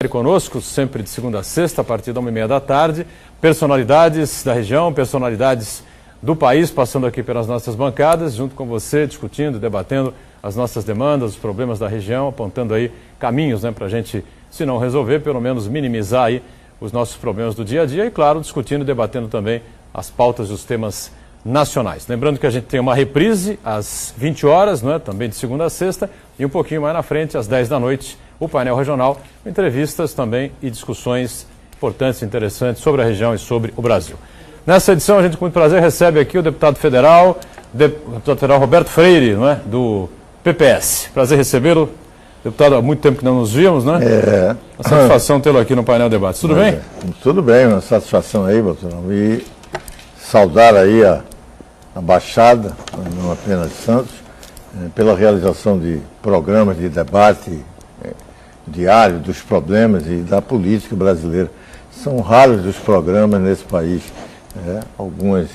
Conosco, sempre de segunda a sexta, a partir da 1h30 da tarde, personalidades da região, personalidades do país, passando aqui pelas nossas bancadas, junto com você, discutindo, debatendo as nossas demandas, os problemas da região, apontando aí caminhos, para a gente, se não resolver, pelo menos minimizar aí os nossos problemas do dia a dia e, claro, discutindo e debatendo também as pautas dos temas nacionais. Lembrando que a gente tem uma reprise às 20 horas, também de segunda a sexta, e um pouquinho mais na frente, às 10 da noite, o painel regional, entrevistas também e discussões importantes e interessantes sobre a região e sobre o Brasil. Nessa edição, a gente com muito prazer recebe aqui o deputado federal Roberto Freire, do PPS. Prazer recebê-lo. Deputado, há muito tempo que não nos víamos, Uma satisfação tê-lo aqui no painel debate. Tudo bem? Tudo bem, uma satisfação aí, Boturão. E saudar aí a Baixada, não apenas de Santos, pela realização de programas de debate diário dos problemas e da política brasileira. São raros os programas nesse país. Algumas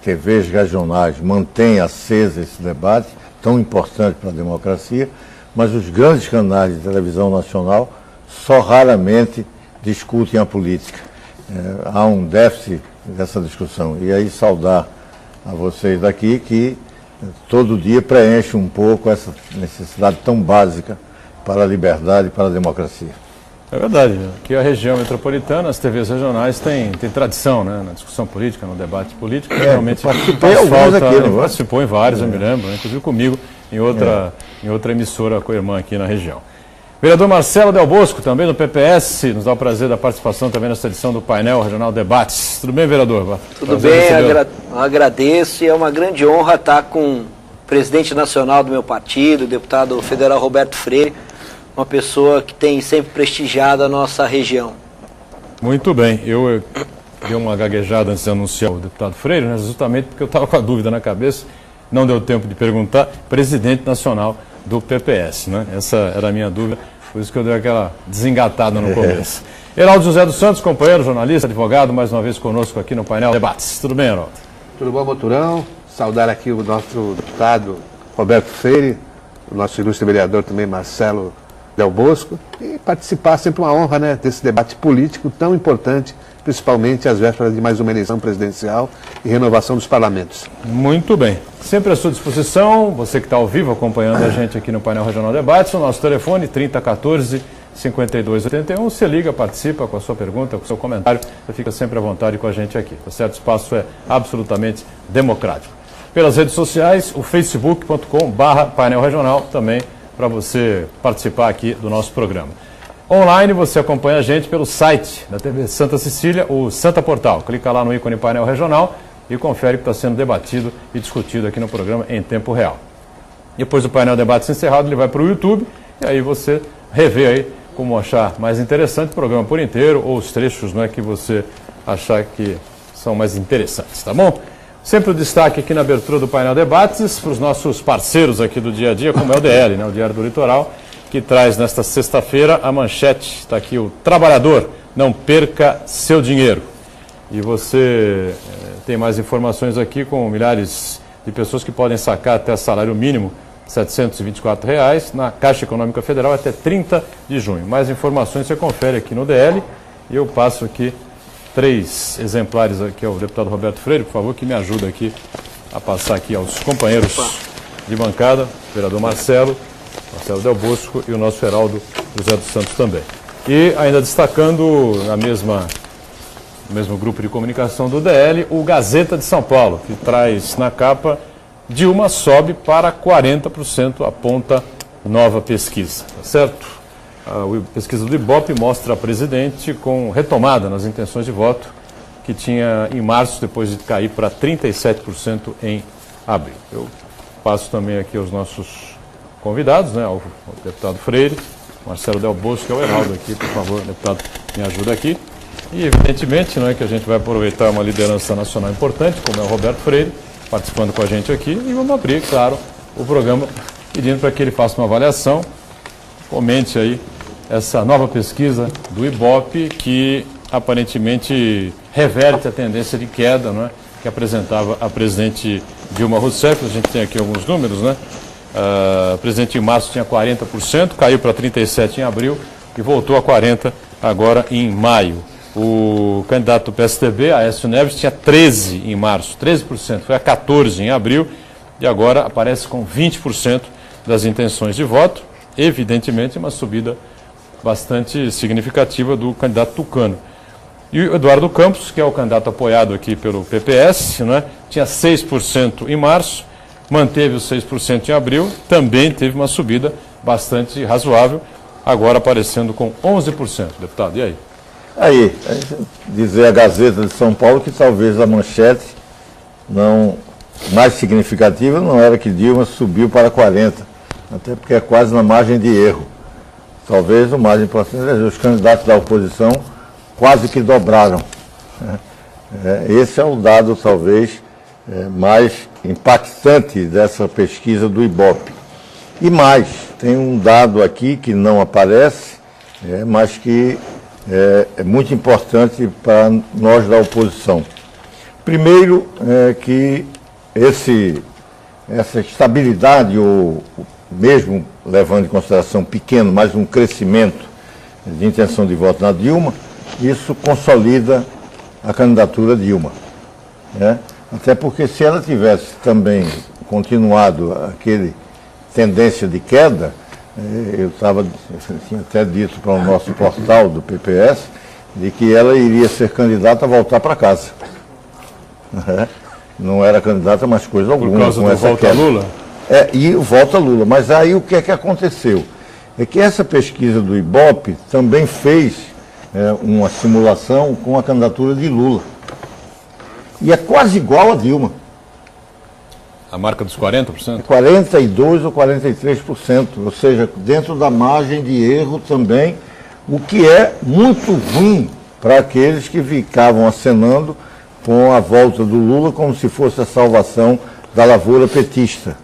TVs regionais mantêm aceso esse debate, tão importante para a democracia, mas os grandes canais de televisão nacional só raramente discutem a política. Há um déficit dessa discussão. E aí saudar a vocês daqui que todo dia preenche um pouco essa necessidade tão básica para a liberdade e para a democracia. É verdade. Aqui a região metropolitana, as TVs regionais têm tradição, na discussão política, no debate político. Realmente participei alguns aqui, participou em vários, eu me lembro, inclusive comigo, em outra emissora co-irmã aqui na região. Vereador Marcelo Del Bosco, também do PPS, nos dá o prazer da participação também nessa edição do painel regional Debates. Tudo bem, vereador? Tudo bem, agradeço, e é uma grande honra estar com o presidente nacional do meu partido, o deputado federal Roberto Freire, uma pessoa que tem sempre prestigiado a nossa região. Muito bem, eu dei uma gaguejada antes de anunciar o deputado Freire, justamente porque eu estava com a dúvida na cabeça, não deu tempo de perguntar, presidente nacional do PPS, Essa era a minha dúvida, por isso que eu dei aquela desengatada no começo. Heraldo José dos Santos, companheiro, jornalista, advogado, mais uma vez conosco aqui no painel Debates. Tudo bem, Heraldo? Tudo bom, Boturão? Saudar aqui o nosso deputado Roberto Freire, o nosso ilustre vereador também, Marcelo Del Bosco, e participar, sempre uma honra, desse debate político tão importante, principalmente às vésperas de mais uma eleição presidencial e renovação dos parlamentos. Muito bem. Sempre à sua disposição, você que está ao vivo acompanhando a gente aqui no painel Regional Debates, o nosso telefone 3014-5281, você liga, participa com a sua pergunta, com o seu comentário, você fica sempre à vontade com a gente aqui, tá certo? O espaço é absolutamente democrático. Pelas redes sociais, o facebook.com/painel regional também, para você participar aqui do nosso programa. Online você acompanha a gente pelo site da TV Santa Cecília, o Santa Portal. Clica lá no ícone painel regional e confere o que está sendo debatido e discutido aqui no programa em tempo real. Depois do painel debates encerrado, ele vai para o YouTube e aí você revê aí como achar mais interessante o programa por inteiro ou os trechos que você achar que são mais interessantes, tá bom? Sempre o destaque aqui na abertura do painel debates para os nossos parceiros aqui do dia a dia, como é o DL, o Diário do Litoral, que traz nesta sexta-feira a manchete, está aqui, o trabalhador não perca seu dinheiro. E você tem mais informações aqui com milhares de pessoas que podem sacar até salário mínimo, R$ 724, na Caixa Econômica Federal até 30 de junho. Mais informações você confere aqui no DL e eu passo aqui 3 exemplares aqui ao deputado Roberto Freire, por favor, que me ajuda aqui a passar aqui aos companheiros de bancada, o vereador Marcelo Del Bosco e o nosso Heraldo José dos Santos também. E ainda destacando no mesmo grupo de comunicação do DL, o Gazeta de São Paulo, que traz na capa: Dilma sobe para 40%, aponta nova pesquisa, tá certo? A pesquisa do Ibope mostra a presidente com retomada nas intenções de voto, que tinha em março, depois de cair para 37% em abril. Eu passo também aqui aos nossos convidados, ao deputado Freire, Marcelo Del Bosco e ao Heraldo aqui, por favor, deputado, me ajuda aqui. E evidentemente que a gente vai aproveitar uma liderança nacional importante, como é o Roberto Freire, participando com a gente aqui, e vamos abrir, claro, o programa pedindo para que ele faça uma avaliação, comente aí essa nova pesquisa do Ibope, que aparentemente reverte a tendência de queda, que apresentava a presidente Dilma Rousseff. A gente tem aqui alguns números, O presidente em março tinha 40%, caiu para 37% em abril. e voltou a 40% agora em maio. O candidato do PSDB, Aécio Neves, tinha 13% em março, 13%, foi a 14% em abril e agora aparece com 20% das intenções de voto, evidentemente uma subida bastante significativa do candidato tucano. E o Eduardo Campos, que é o candidato apoiado aqui pelo PPS, né, tinha 6% em março, manteve os 6% em abril, também teve uma subida bastante razoável, agora aparecendo com 11%. Deputado, e aí? Aí, dizer a Gazeta de São Paulo que talvez a manchete não mais significativa não era que Dilma subiu para 40%, até porque é quase na margem de erro. Talvez o mais importante é os candidatos da oposição quase que dobraram. Esse é o dado, talvez, mais impactante dessa pesquisa do Ibope. E mais, tem um dado aqui que não aparece, mas que é muito importante para nós da oposição. Primeiro, que essa estabilidade, ou mesmo levando em consideração pequeno, mas um crescimento de intenção de voto na Dilma, isso consolida a candidatura Dilma. Até porque se ela tivesse também continuado aquele tendência de queda, eu tinha até dito para o nosso portal do PPS, de que ela iria ser candidata a voltar para casa. Não era candidata, mas coisa alguma. Por causa do volta a Lula? E o volta a Lula. Mas aí o que é que aconteceu? É que essa pesquisa do Ibope também fez uma simulação com a candidatura de Lula. E é quase igual a Dilma. A marca dos 40%? 42% ou 43%, ou seja, dentro da margem de erro também, o que é muito ruim para aqueles que ficavam acenando com a volta do Lula como se fosse a salvação da lavoura petista.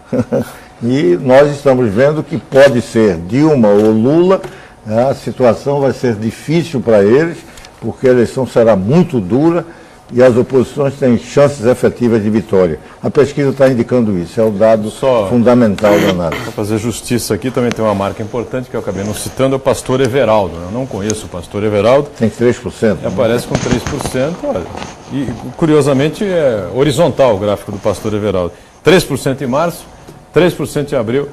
E nós estamos vendo que pode ser Dilma ou Lula, a situação vai ser difícil para eles, porque a eleição será muito dura e as oposições têm chances efetivas de vitória. A pesquisa está indicando isso, é o dado fundamental da análise. Para fazer justiça aqui, também tem uma marca importante que eu acabei não citando, é o pastor Everaldo. Eu não conheço o pastor Everaldo. Tem 3%. Aparece com 3%, olha. E curiosamente é horizontal o gráfico do pastor Everaldo. 3% em março, 3% em abril,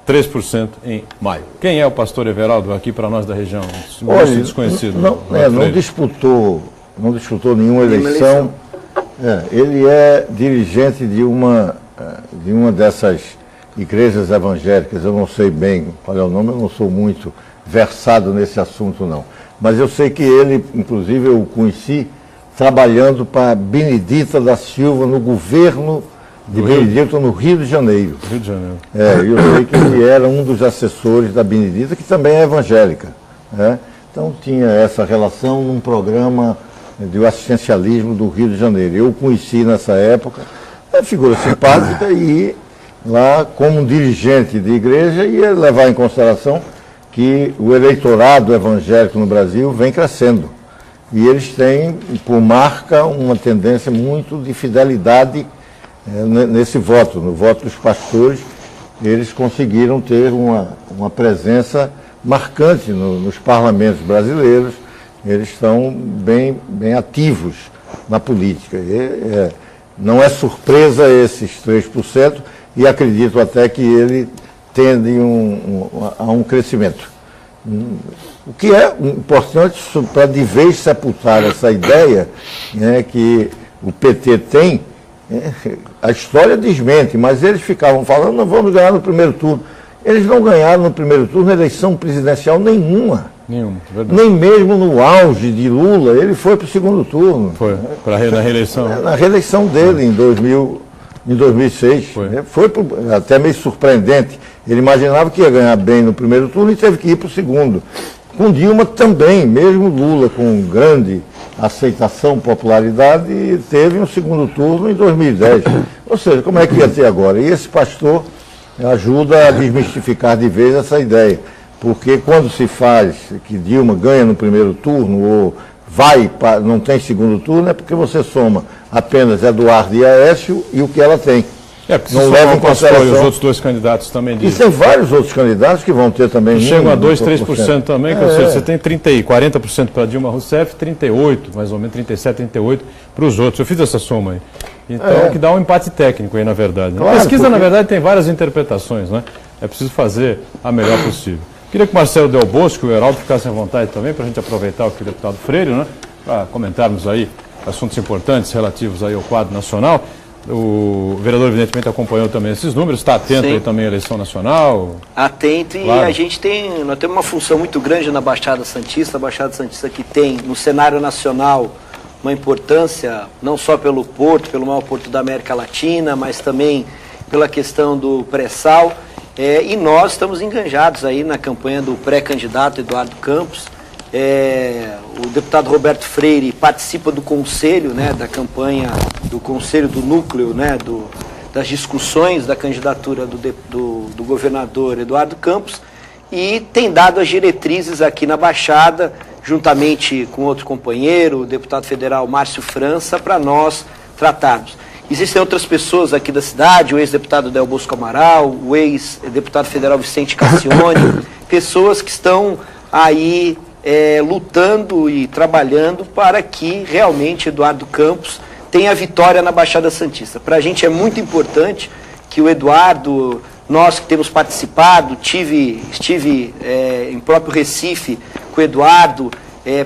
3% em maio. Quem é o pastor Everaldo aqui para nós da região? Olha, desconhecido. Não disputou nenhuma eleição. Ele é dirigente de uma dessas igrejas evangélicas. Eu não sei bem qual é o nome, eu não sou muito versado nesse assunto, não. Mas eu sei que ele, inclusive, eu o conheci trabalhando para Benedita da Silva no governo de Benedita no Rio de Janeiro. Rio de Janeiro. Eu sei que ele era um dos assessores da Benedita, que também é evangélica. Então tinha essa relação num programa de assistencialismo do Rio de Janeiro. Eu o conheci nessa época, figura simpática, e lá, como dirigente de igreja, ia levar em consideração que o eleitorado evangélico no Brasil vem crescendo. E eles têm, por marca, uma tendência muito de fidelidade nesse voto. No voto dos pastores, eles conseguiram ter uma presença marcante nos parlamentos brasileiros. Eles estão bem ativos na política. Não é surpresa esses 3%, e acredito até que ele tende a um crescimento. O que é importante para de vez sepultar essa ideia que o PT tem, a história desmente, mas eles ficavam falando, nós vamos ganhar no primeiro turno. Eles não ganharam no primeiro turno eleição presidencial nenhuma. Nem mesmo no auge de Lula, ele foi para o segundo turno. Foi, na reeleição. Na reeleição dele em 2006. Foi até meio surpreendente. Ele imaginava que ia ganhar bem no primeiro turno e teve que ir para o segundo. Com Dilma também, mesmo Lula com grande aceitação, popularidade, teve um segundo turno em 2010. Ou seja, como é que ia ter agora? E esse pastor ajuda a desmistificar de vez essa ideia. Porque quando se faz que Dilma ganha no primeiro turno ou não tem segundo turno, é porque você soma apenas Eduardo e Aécio e o que ela tem. Porque não se leva somar em o Pascoal e os consideração. outros dois candidatos também E dizem. tem vários outros candidatos que vão ter também. Chegam a 2, 3% 3% também, ou seja, você tem 40% para Dilma Rousseff, 38%, mais ou menos 37%, 38% para os outros. Eu fiz essa soma aí. Então, que dá um empate técnico aí, na verdade. Né? Claro, A pesquisa, porque... na verdade, tem várias interpretações, né? É preciso fazer a melhor possível. Queria que o Marcelo Del Bosco e o Heraldo ficassem à vontade também, para a gente aproveitar o que o deputado Freire, né? Para comentarmos aí assuntos importantes relativos aí ao quadro nacional. O vereador, evidentemente, acompanhou também esses números, está atento aí também à eleição nacional. Atento, Claro. E nós temos uma função muito grande na Baixada Santista, a Baixada Santista que tem no cenário nacional uma importância, não só pelo porto, pelo maior porto da América Latina, mas também pela questão do pré-sal. E nós estamos enganjados aí na campanha do pré-candidato Eduardo Campos. O deputado Roberto Freire participa do conselho, né, da campanha, do conselho do núcleo, né, das discussões da candidatura do governador Eduardo Campos, e tem dado as diretrizes aqui na Baixada, juntamente com outro companheiro, o deputado federal Márcio França, para nós tratarmos. Existem outras pessoas aqui da cidade, o ex-deputado Del Bosco Amaral, o ex-deputado federal Vicente Cassione, pessoas que estão aí lutando e trabalhando para que realmente Eduardo Campos tenha a vitória na Baixada Santista. Para a gente é muito importante que o Eduardo, nós que temos participado, estive em próprio Recife com o Eduardo,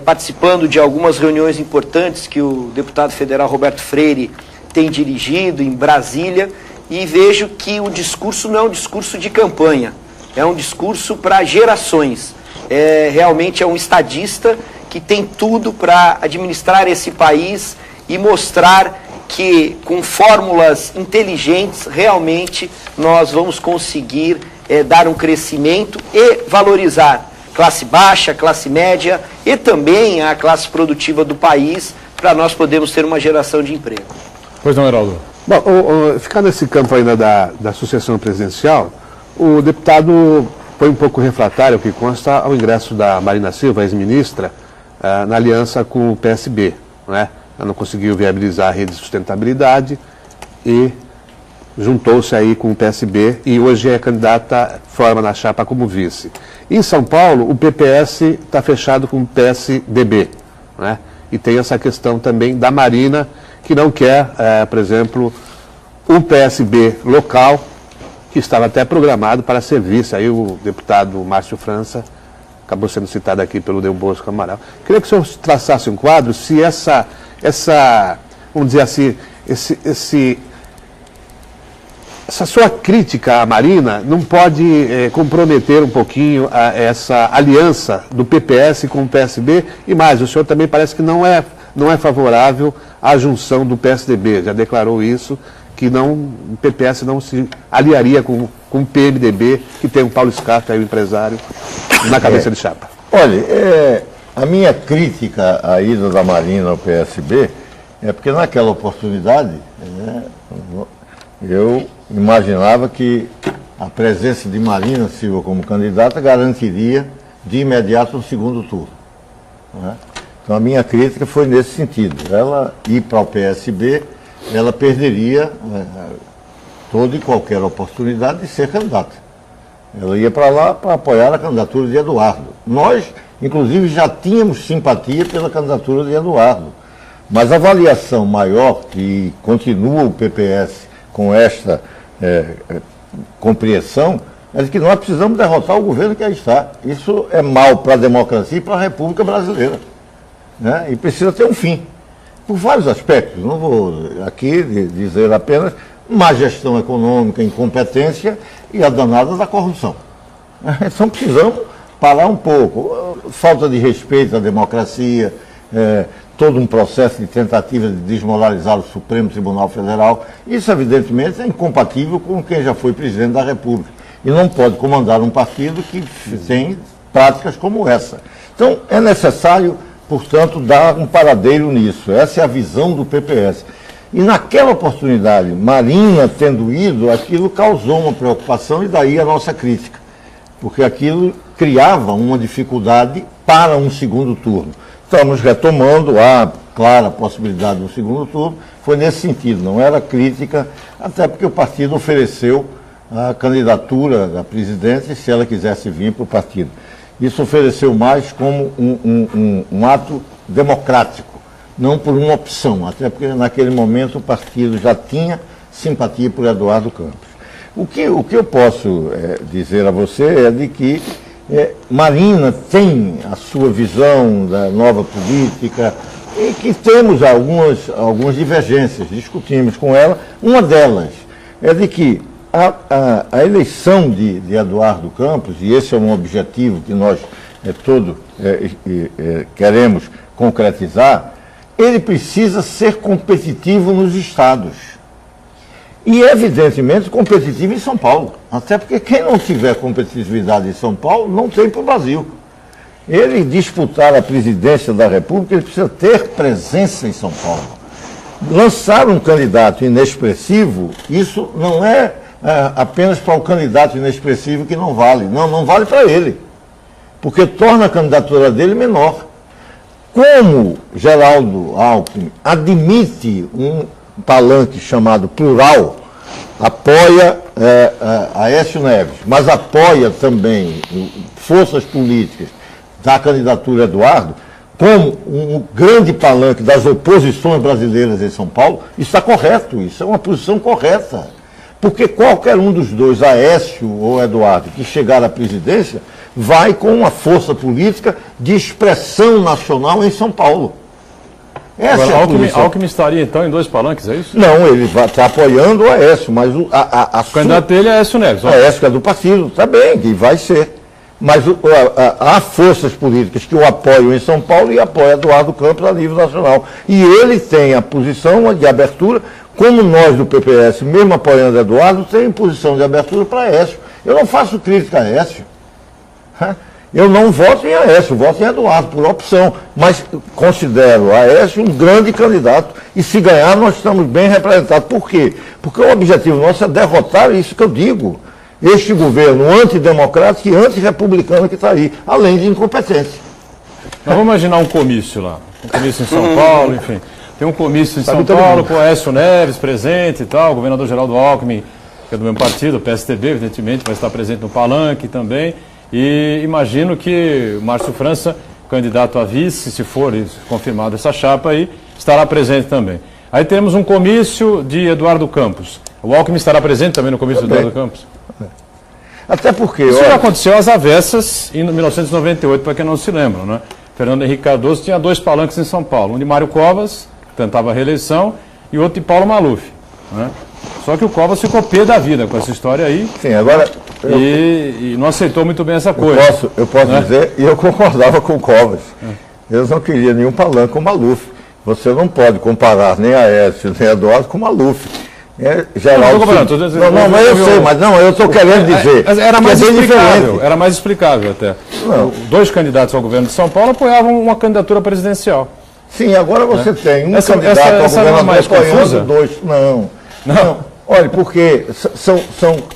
participando de algumas reuniões importantes que o deputado federal Roberto Freire tem dirigido em Brasília, e vejo que o discurso não é um discurso de campanha, é um discurso para gerações. Realmente é um estadista que tem tudo para administrar esse país e mostrar que com fórmulas inteligentes realmente nós vamos conseguir dar um crescimento e valorizar classe baixa, classe média e também a classe produtiva do país, para nós podermos ter uma geração de emprego. Pois não, Heraldo? Bom, ficar nesse campo ainda da sucessão presidencial, o deputado foi um pouco refratário, o que consta, ao ingresso da Marina Silva, ex-ministra, na aliança com o PSB. Né? Ela não conseguiu viabilizar a rede de sustentabilidade e juntou-se aí com o PSB e hoje é candidata, forma na chapa como vice. Em São Paulo, o PPS está fechado com o PSDB. Né? E tem essa questão também da Marina, que não quer, por exemplo, o PSB local, que estava até programado para ser vice. Aí o deputado Márcio França acabou sendo citado aqui pelo Del Bosco Amaral. Queria que o senhor traçasse um quadro se essa vamos dizer assim, essa sua crítica à Marina não pode comprometer um pouquinho essa aliança do PPS com o PSB, e mais, o senhor também parece que não é favorável à junção do PSDB, já declarou isso, que o PPS não se aliaria com o PMDB, que tem o Paulo Scarpa, o empresário, na cabeça de chapa. Olha, a minha crítica à ida da Marina ao PSB é porque naquela oportunidade eu imaginava que a presença de Marina Silva como candidata garantiria de imediato o segundo turno. Né? Então a minha crítica foi nesse sentido. Ela ir para o PSB, ela perderia toda e qualquer oportunidade de ser candidata. Ela ia para lá para apoiar a candidatura de Eduardo. Nós, inclusive, já tínhamos simpatia pela candidatura de Eduardo. Mas a avaliação maior, que continua o PPS com esta compreensão, é de que nós precisamos derrotar o governo que aí está. Isso é mal para a democracia e para a República Brasileira. Né? E precisa ter um fim. Por vários aspectos, não vou aqui dizer apenas má gestão econômica, incompetência e a danada da corrupção. Então precisamos parar um pouco. Falta de respeito à democracia, todo um processo de tentativa de desmoralizar o Supremo Tribunal Federal. Isso, evidentemente, é incompatível com quem já foi presidente da República. E não pode comandar um partido que tem práticas como essa. Então, é necessário, portanto, dar um paradeiro nisso. Essa é a visão do PPS. E naquela oportunidade, Marina tendo ido, aquilo causou uma preocupação e daí a nossa crítica. Porque aquilo criava uma dificuldade para um segundo turno. Estamos retomando, há clara a possibilidade do segundo turno, foi nesse sentido, não era crítica, até porque o partido ofereceu a candidatura da presidente se ela quisesse vir para o partido. Isso ofereceu mais como um ato democrático, não por uma opção, até porque naquele momento o partido já tinha simpatia por Eduardo Campos. O que eu posso dizer a você é de que Marina tem a sua visão da nova política e que temos algumas divergências, discutimos com ela. Uma delas é de que a eleição de Eduardo Campos, e esse é um objetivo que nós todos queremos concretizar, ele precisa ser competitivo nos estados. E, evidentemente, competitivo em São Paulo. Até porque quem não tiver competitividade em São Paulo, não tem para o Brasil. Ele disputar a presidência da República, ele precisa ter presença em São Paulo. Lançar um candidato inexpressivo, isso não é apenas para o candidato inexpressivo que não vale. Não vale para ele. Porque torna a candidatura dele menor. Como Geraldo Alckmin admite um palanque chamado plural, apoia Aécio Neves, mas apoia também forças políticas da candidatura Eduardo, como um grande palanque das oposições brasileiras em São Paulo, está correto, isso é uma posição correta. Porque qualquer um dos dois, Aécio ou Eduardo, que chegar à presidência, vai com uma força política de expressão nacional em São Paulo. Agora, Alckmin estaria então em dois palanques, é isso? Não, ele vai estar apoiando o Aécio, mas o candidato dele é Aécio Neves. Aécio, que é do partido, está bem, que vai ser. Mas há forças políticas que o apoiam em São Paulo e apoiam Eduardo Campos a nível nacional. E ele tem a posição de abertura, como nós do PPS, mesmo apoiando Eduardo, tem posição de abertura para Aécio. Eu não faço crítica a Aécio. Eu não voto em Aécio, voto em Eduardo, por opção. Mas considero Aécio um grande candidato. E se ganhar, nós estamos bem representados. Por quê? Porque o objetivo nosso é derrotar isso que eu digo. Este governo antidemocrático e antirrepublicano que está aí, além de incompetência. Nós vamos imaginar um comício lá. Um comício em São Paulo, enfim. Tem um comício em São Paulo com Aécio Neves presente e tal, o governador Geraldo Alckmin, que é do mesmo partido, o PSDB, evidentemente, vai estar presente no palanque também. E imagino que o Márcio França, candidato a vice, se for confirmado essa chapa aí, estará presente também. Aí temos um comício de Eduardo Campos. O Alckmin estará presente também no comício de Eduardo Campos? Até porque... Isso já aconteceu às avessas em 1998, para quem não se lembra, né? Fernando Henrique Cardoso tinha dois palanques em São Paulo, um de Mário Covas, que tentava a reeleição, e outro de Paulo Maluf, né? Só que o Covas ficou pé da vida com essa história aí. Sim, agora... E não aceitou muito bem essa coisa. Eu posso dizer, e eu concordava com o Covas. Eles não queriam nenhum palanque com o Maluf. Você não pode comparar nem Aécio, nem Eduardo com o Maluf. Geraldo, mas eu sei, mas não, eu estou querendo dizer. Era mais explicável, era mais explicável até. Não. Dois candidatos ao governo de São Paulo apoiavam uma candidatura presidencial. Sim, agora você tem um candidato ao governo apoiando dois. Não. Olha, porque são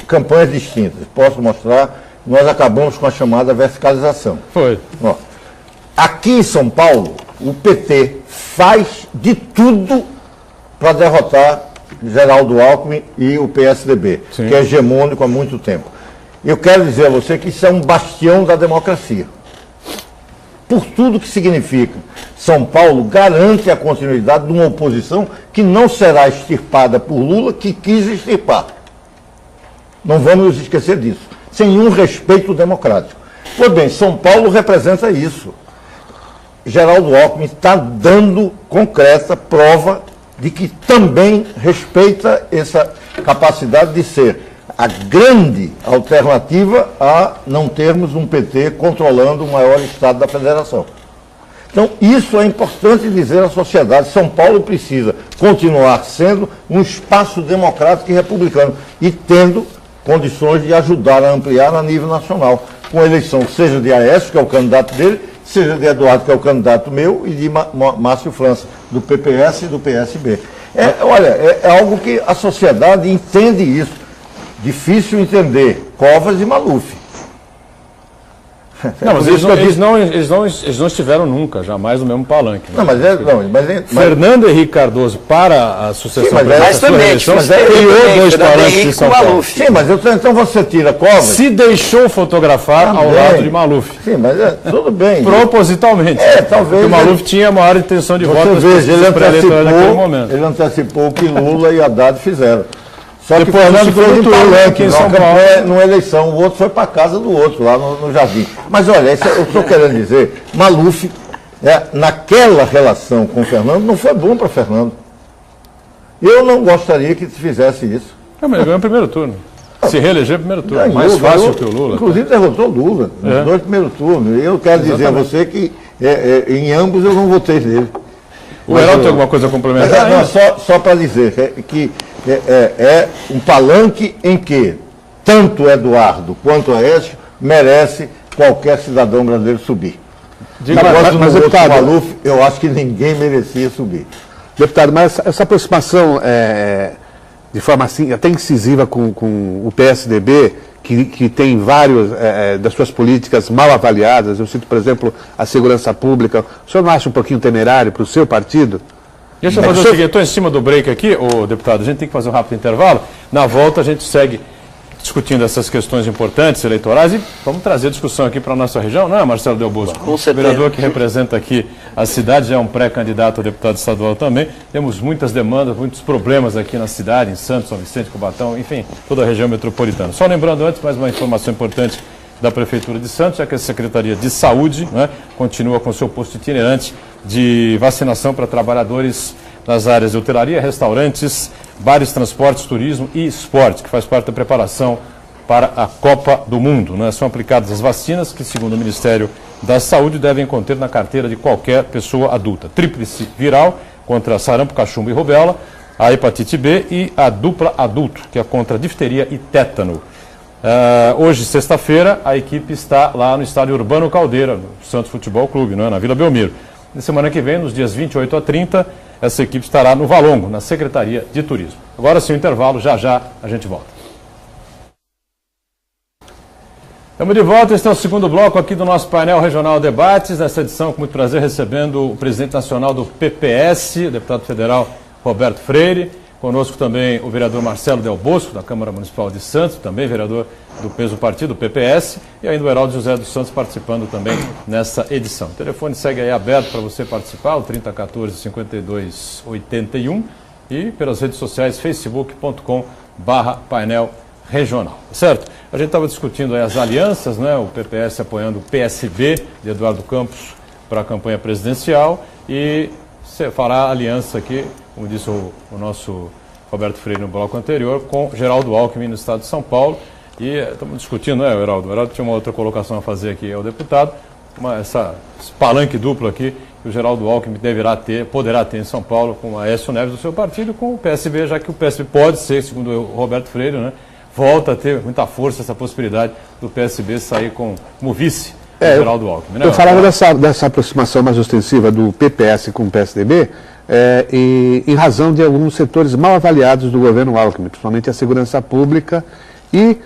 campanhas distintas. Posso mostrar, nós acabamos com a chamada verticalização. Foi. Ó, aqui em São Paulo, o PT faz de tudo para derrotar Geraldo Alckmin e o PSDB, Sim. que é hegemônico há muito tempo. Eu quero dizer a você que isso é um bastião da democracia. Por tudo que significa. São Paulo garante a continuidade de uma oposição que não será extirpada por Lula, que quis extirpar. Não vamos nos esquecer disso. Sem nenhum respeito democrático. Pois bem, São Paulo representa isso. Geraldo Alckmin está dando concreta prova de que também respeita essa capacidade de ser a grande alternativa a não termos um PT controlando o maior estado da federação. Então, isso é importante dizer à sociedade. São Paulo precisa continuar sendo um espaço democrático e republicano e tendo condições de ajudar a ampliar a nível nacional, com a eleição seja de Aécio, que é o candidato dele, seja de Eduardo, que é o candidato meu, e de Márcio França, do PPS e do PSB. É algo que a sociedade entende isso. Difícil entender Covas e Maluf. Não, mas eles não estiveram nunca, jamais no mesmo palanque. Né? Não, mas Fernando Henrique Cardoso, para a sucessão mas criou dois palanques de São Paulo. Sim, mas então você tira Covas. Se deixou fotografar ao lado de Maluf. Sim, mas tudo bem. Propositalmente. Talvez. Porque o Maluf tinha a maior intenção de voto naquele momento. Ele antecipou o que Lula e Haddad fizeram. Só que depois Fernando fez um palanque em São Paulo, numa eleição, o outro foi para casa do outro, lá no Jardim. Mas olha, eu estou querendo dizer, Maluf, naquela relação com o Fernando, não foi bom para Fernando. Eu não gostaria que fizesse isso. Mas ele ganhou o primeiro turno. Se reeleger primeiro turno. Mais fácil que o Lula. Inclusive derrotou Lula nos dois primeiros turnos. E eu quero dizer a você que em ambos eu não votei nele. O Heraldo tem alguma coisa a complementar? Só para dizer que é um palanque em que tanto Eduardo quanto Aécio merece qualquer cidadão brasileiro subir. Mas deputado, Maluf, eu acho que ninguém merecia subir. Deputado, mas essa aproximação de forma assim, até incisiva com o PSDB, que tem vários das suas políticas mal avaliadas, eu cito, por exemplo, a segurança pública, o senhor não acha um pouquinho temerário para o seu partido? Deixa eu fazer o seguinte, eu estou em cima do break aqui, deputado, a gente tem que fazer um rápido intervalo, na volta a gente segue discutindo essas questões importantes, eleitorais, e vamos trazer discussão aqui para a nossa região, não é, Marcelo Del Bosco? Com certeza. O vereador que representa aqui a cidade, já é um pré-candidato a deputado estadual também, temos muitas demandas, muitos problemas aqui na cidade, em Santos, São Vicente, Cubatão, enfim, toda a região metropolitana. Só lembrando antes, mais uma informação importante da Prefeitura de Santos, já que a Secretaria de Saúde, né, continua com seu posto itinerante de vacinação para trabalhadores nas áreas de hotelaria, restaurantes, bares, transportes, turismo e esporte, que faz parte da preparação para a Copa do Mundo. Né? São aplicadas as vacinas que, segundo o Ministério da Saúde, devem conter na carteira de qualquer pessoa adulta. Tríplice viral contra sarampo, cachumba e rubéola, a hepatite B e a dupla adulto, que é contra difteria e tétano. Hoje, sexta-feira, a equipe está lá no estádio Urbano Caldeira, no Santos Futebol Clube, não é? Na Vila Belmiro. Na semana que vem, nos dias 28 a 30, essa equipe estará no Valongo, na Secretaria de Turismo. Agora sim o intervalo, já a gente volta. Estamos de volta, este é o segundo bloco aqui do nosso painel Regional Debates. Nessa edição, com muito prazer, recebendo o presidente nacional do PPS, o deputado federal Roberto Freire. Conosco também o vereador Marcelo Del Bosco, da Câmara Municipal de Santos, também vereador do peso partido, PPS, e ainda o Heraldo José dos Santos participando também nessa edição. O telefone segue aí aberto para você participar, o 3014-5281, e pelas redes sociais facebook.com/painel regional. Certo? A gente estava discutindo aí as alianças, né? O PPS apoiando o PSB de Eduardo Campos para a campanha presidencial, e você fará aliança aqui, como disse o nosso Roberto Freire no bloco anterior, com Geraldo Alckmin no estado de São Paulo. E estamos discutindo, né, Heraldo? O Heraldo tinha uma outra colocação a fazer aqui ao deputado, esse palanque duplo aqui que o Geraldo Alckmin poderá ter em São Paulo com a Aécio Neves do seu partido, com o PSB, já que o PSB pode ser, segundo o Roberto Freire, né, volta a ter muita força essa possibilidade do PSB sair como vice do Geraldo Alckmin. Né, eu falava dessa aproximação mais ostensiva do PPS com o PSDB, em razão de alguns setores mal avaliados do governo Alckmin, principalmente a segurança pública e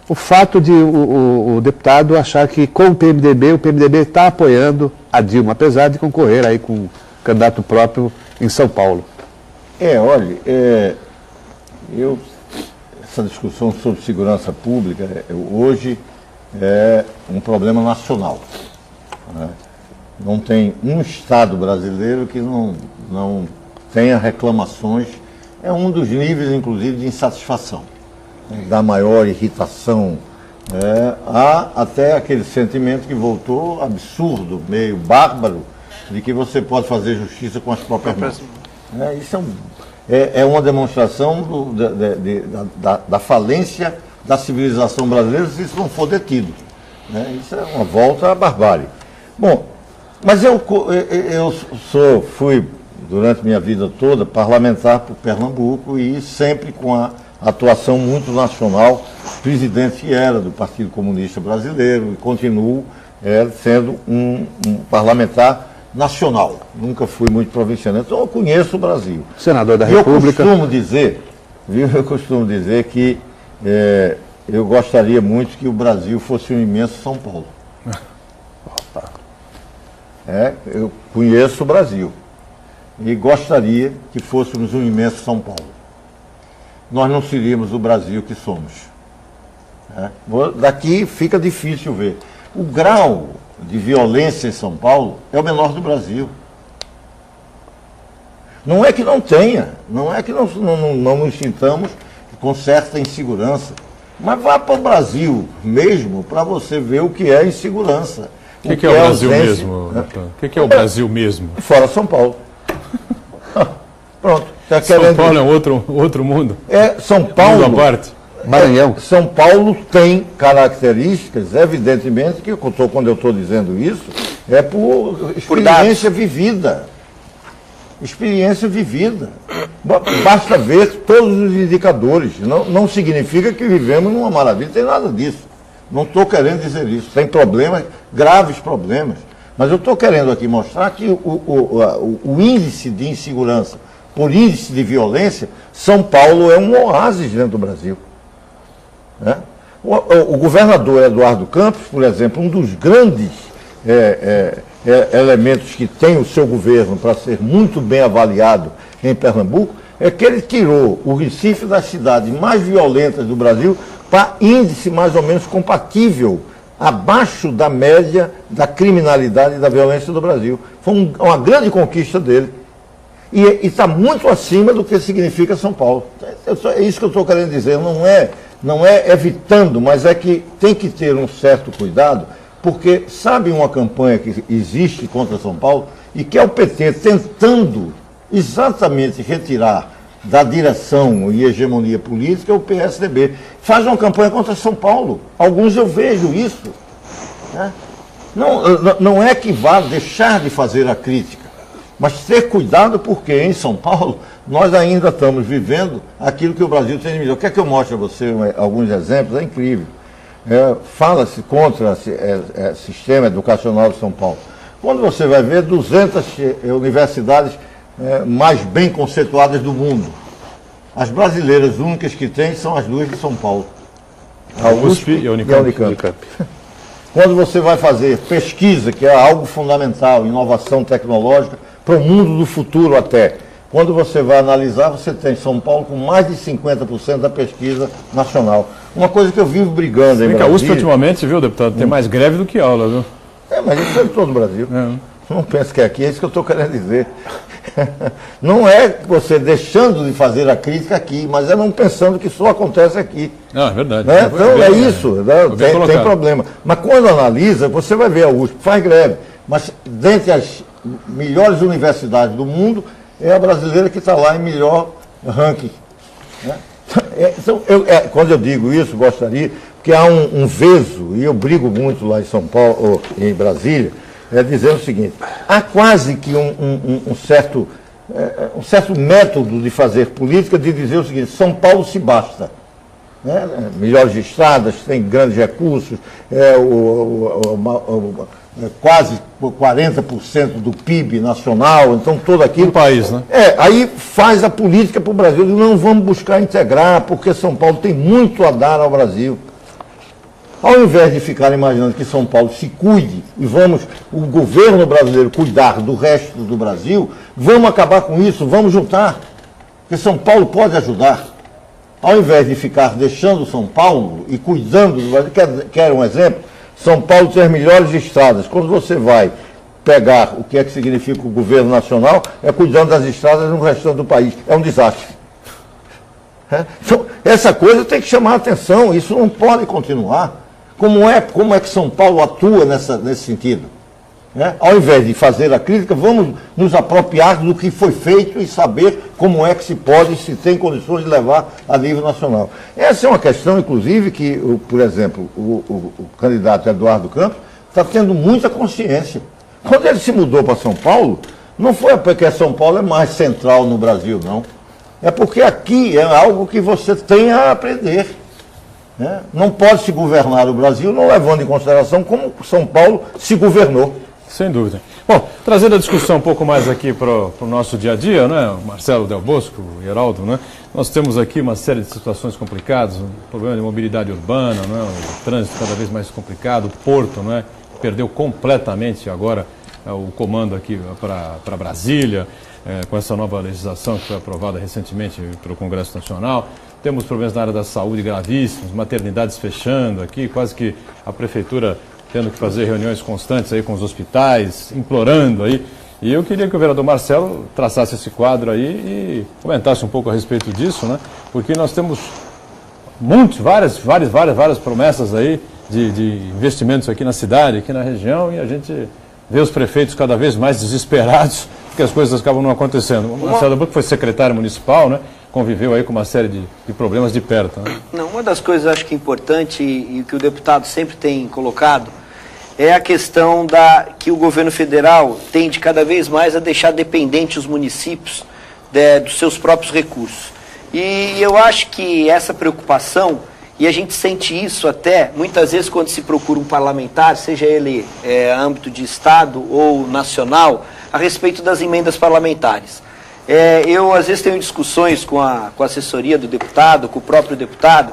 o fato de o deputado achar que com o PMDB está apoiando a Dilma, apesar de concorrer aí com um candidato próprio em São Paulo. Olha, essa discussão sobre segurança pública hoje é um problema nacional, né? Não tem um Estado brasileiro que não tenha reclamações. É um dos níveis, inclusive, de insatisfação, da maior irritação. Há até aquele sentimento que voltou absurdo, meio bárbaro, de que você pode fazer justiça com as próprias mãos. Isso é uma demonstração da falência da civilização brasileira se isso não for detido. Isso é uma volta à barbárie. Bom, mas eu fui, durante minha vida toda, parlamentar por Pernambuco e sempre com a atuação muito nacional, presidente que era do Partido Comunista Brasileiro e continuo sendo um parlamentar nacional. Nunca fui muito provinciano, então eu conheço o Brasil. Senador da República. Eu costumo dizer que eu gostaria muito que o Brasil fosse um imenso São Paulo. Eu conheço o Brasil e gostaria que fôssemos um imenso São Paulo. Nós não seríamos o Brasil que somos. Daqui fica difícil ver. O grau de violência em São Paulo é o menor do Brasil. Não é que não tenha, não é que não nos sintamos com certa insegurança, mas vá para o Brasil mesmo para você ver o que é insegurança. O que é o Brasil mesmo? O que é o Brasil mesmo? Fora São Paulo. Pronto. Tá São Paulo é outro mundo? São Paulo. Mundo à parte. Maranhão. São Paulo tem características, evidentemente, que quando eu estou dizendo isso, é por experiência vivida. Experiência vivida. Basta ver todos os indicadores. Não significa que vivemos numa maravilha, não tem nada disso. Não estou querendo dizer isso. Tem problemas, graves problemas. Mas eu estou querendo aqui mostrar que o índice de insegurança por índice de violência, São Paulo é um oásis dentro do Brasil. O governador Eduardo Campos, por exemplo, um dos grandes elementos que tem o seu governo para ser muito bem avaliado em Pernambuco, é que ele tirou o Recife das cidades mais violentas do Brasil para índice mais ou menos compatível, abaixo da média da criminalidade e da violência do Brasil. Foi uma grande conquista dele. E está muito acima do que significa São Paulo. É isso que eu estou querendo dizer. Não é evitando, mas é que tem que ter um certo cuidado, porque sabe uma campanha que existe contra São Paulo e que é o PT tentando exatamente retirar da direção e hegemonia política o PSDB. Faz uma campanha contra São Paulo. Alguns eu vejo isso. Não é que vá deixar de fazer a crítica, mas ter cuidado porque em São Paulo nós ainda estamos vivendo aquilo que o Brasil tem de melhor. Quer que eu mostre a você alguns exemplos? É incrível. Fala-se contra o sistema educacional de São Paulo. Quando você vai ver 200 universidades mais bem conceituadas do mundo, as brasileiras únicas que tem são as duas de São Paulo. A USP e a Unicamp. Quando você vai fazer pesquisa, que é algo fundamental, inovação tecnológica, para o mundo do futuro até. Quando você vai analisar, você tem São Paulo com mais de 50% da pesquisa nacional. Uma coisa que eu vivo brigando em Brasília... A USP ultimamente, viu, deputado, tem mais greve do que aula, viu? Mas isso é em todo o Brasil. Não penso que é aqui, é isso que eu estou querendo dizer. Não é você deixando de fazer a crítica aqui, mas é não pensando que só acontece aqui. É verdade. Então é isso, tem problema. Mas quando analisa, você vai ver a USP, faz greve. Mas dentre as melhores universidades do mundo, é a brasileira que está lá em melhor ranking. Então, quando eu digo isso, gostaria, porque há um veso, e eu brigo muito lá em São Paulo, ou em Brasília, dizendo o seguinte: há quase que um certo método de fazer política de dizer o seguinte: São Paulo se basta. Melhores estradas, tem grandes recursos, quase 40% do PIB nacional, então todo aquilo... Um país, né? Aí faz a política para o Brasil, não vamos buscar integrar, porque São Paulo tem muito a dar ao Brasil. Ao invés de ficar imaginando que São Paulo se cuide e o governo brasileiro cuidar do resto do Brasil, vamos acabar com isso, vamos juntar, porque São Paulo pode ajudar. Ao invés de ficar deixando São Paulo e cuidando do Brasil, quer um exemplo? São Paulo tem as melhores estradas. Quando você vai pegar o que é que significa o governo nacional, é cuidando das estradas no restante do país. É um desastre. Então, essa coisa tem que chamar a atenção, isso não pode continuar. Como é que São Paulo atua nesse sentido? Ao invés de fazer a crítica, vamos nos apropriar do que foi feito e saber como é que se pode, se tem condições de levar a nível nacional. Essa é uma questão, inclusive, que, por exemplo, o candidato Eduardo Campos está tendo muita consciência. Quando ele se mudou para São Paulo, não foi porque São Paulo é mais central no Brasil, não. É porque aqui é algo que você tem a aprender. Não pode se governar o Brasil não levando em consideração como São Paulo se governou. Sem dúvida. Bom, trazendo a discussão um pouco mais aqui para o nosso dia a dia, né? O Marcelo Del Bosco, o Heraldo, né? Nós temos aqui uma série de situações complicadas, o problema de mobilidade urbana, né? O trânsito cada vez mais complicado, o porto, né? Perdeu completamente agora o comando aqui para Brasília, com essa nova legislação que foi aprovada recentemente pelo Congresso Nacional. Temos problemas na área da saúde gravíssimos, maternidades fechando aqui, quase que a prefeitura tendo que fazer reuniões constantes aí com os hospitais, implorando aí. E eu queria que o vereador Marcelo traçasse esse quadro aí e comentasse um pouco a respeito disso, né? Porque nós temos várias promessas aí de investimentos aqui na cidade, aqui na região, e a gente vê os prefeitos cada vez mais desesperados porque as coisas acabam não acontecendo. O Marcelo Buck foi secretário municipal, né? Conviveu aí com uma série de problemas de perto. Né? Não, uma das coisas acho que é importante e que o deputado sempre tem colocado é a questão que o governo federal tende cada vez mais a deixar dependentes os municípios dos seus próprios recursos. E eu acho que essa preocupação, e a gente sente isso até muitas vezes quando se procura um parlamentar, seja ele âmbito de estado ou nacional, a respeito das emendas parlamentares. Eu às vezes tenho discussões com a assessoria do deputado, com o próprio deputado,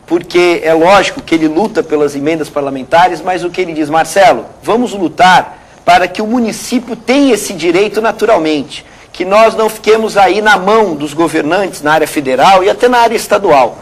porque é lógico que ele luta pelas emendas parlamentares, mas o que ele diz, Marcelo, vamos lutar para que o município tenha esse direito naturalmente, que nós não fiquemos aí na mão dos governantes na área federal e até na área estadual,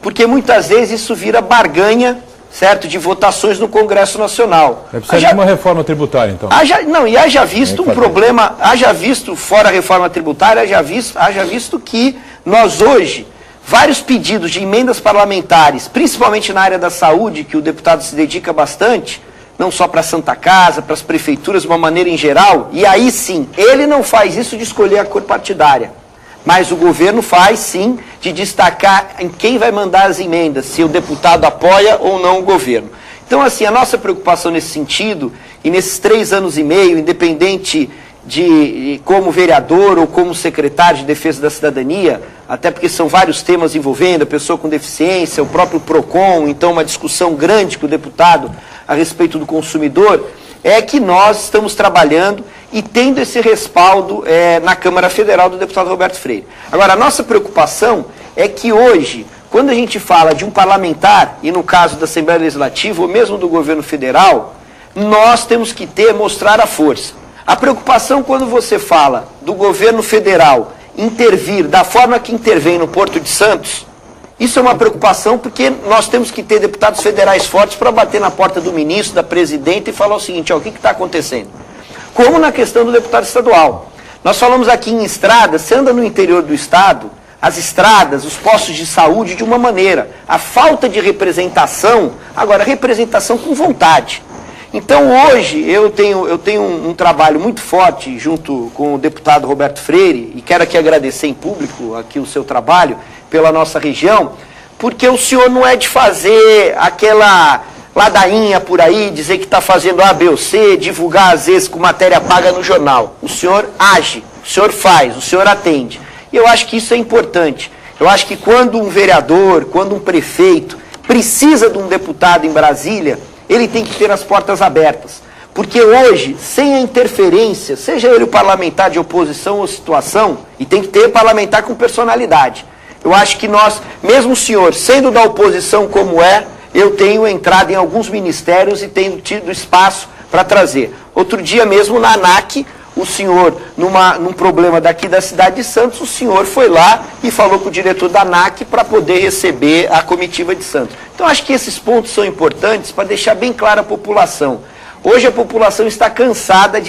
porque muitas vezes isso vira barganha, certo, de votações no Congresso Nacional. É preciso de uma reforma tributária, então. Haja visto um problema, haja visto, fora a reforma tributária, haja visto que nós hoje, vários pedidos de emendas parlamentares, principalmente na área da saúde, que o deputado se dedica bastante, não só para a Santa Casa, para as prefeituras de uma maneira em geral, e aí sim, ele não faz isso de escolher a cor partidária, mas o governo faz sim de destacar em quem vai mandar as emendas, se o deputado apoia ou não o governo. Então assim, a nossa preocupação nesse sentido, e nesses 3 anos e meio, independente de como vereador ou como secretário de Defesa da Cidadania, até porque são vários temas envolvendo a pessoa com deficiência, o próprio PROCON, então uma discussão grande com o deputado a respeito do consumidor, é que nós estamos trabalhando e tendo esse respaldo na Câmara Federal do deputado Roberto Freire. Agora, a nossa preocupação é que hoje, quando a gente fala de um parlamentar, e no caso da Assembleia Legislativa, ou mesmo do governo federal, nós temos que mostrar a força. A preocupação quando você fala do governo federal intervir da forma que intervém no Porto de Santos, isso é uma preocupação porque nós temos que ter deputados federais fortes para bater na porta do ministro, da presidenta e falar o seguinte, ó, o que está acontecendo? Como na questão do deputado estadual. Nós falamos aqui em estradas, você anda no interior do estado, as estradas, os postos de saúde de uma maneira. A falta de representação, agora representação com vontade. Então hoje eu tenho um trabalho muito forte junto com o deputado Roberto Freire, e quero aqui agradecer em público aqui o seu trabalho pela nossa região, porque o senhor não é de fazer aquela ladainha por aí, dizer que está fazendo A, B ou C, divulgar às vezes com matéria paga no jornal. O senhor age, o senhor faz, o senhor atende. E eu acho que isso é importante. Eu acho que quando um vereador, quando um prefeito precisa de um deputado em Brasília, ele tem que ter as portas abertas. Porque hoje, sem a interferência, seja ele o parlamentar de oposição ou situação, e tem que ter parlamentar com personalidade. Eu acho que nós, mesmo o senhor sendo da oposição como eu tenho entrado em alguns ministérios e tenho tido espaço para trazer. Outro dia mesmo na ANAC, o senhor, num problema daqui da cidade de Santos, o senhor foi lá e falou com o diretor da ANAC para poder receber a comitiva de Santos. Então acho que esses pontos são importantes para deixar bem clara a população. Hoje a população está cansada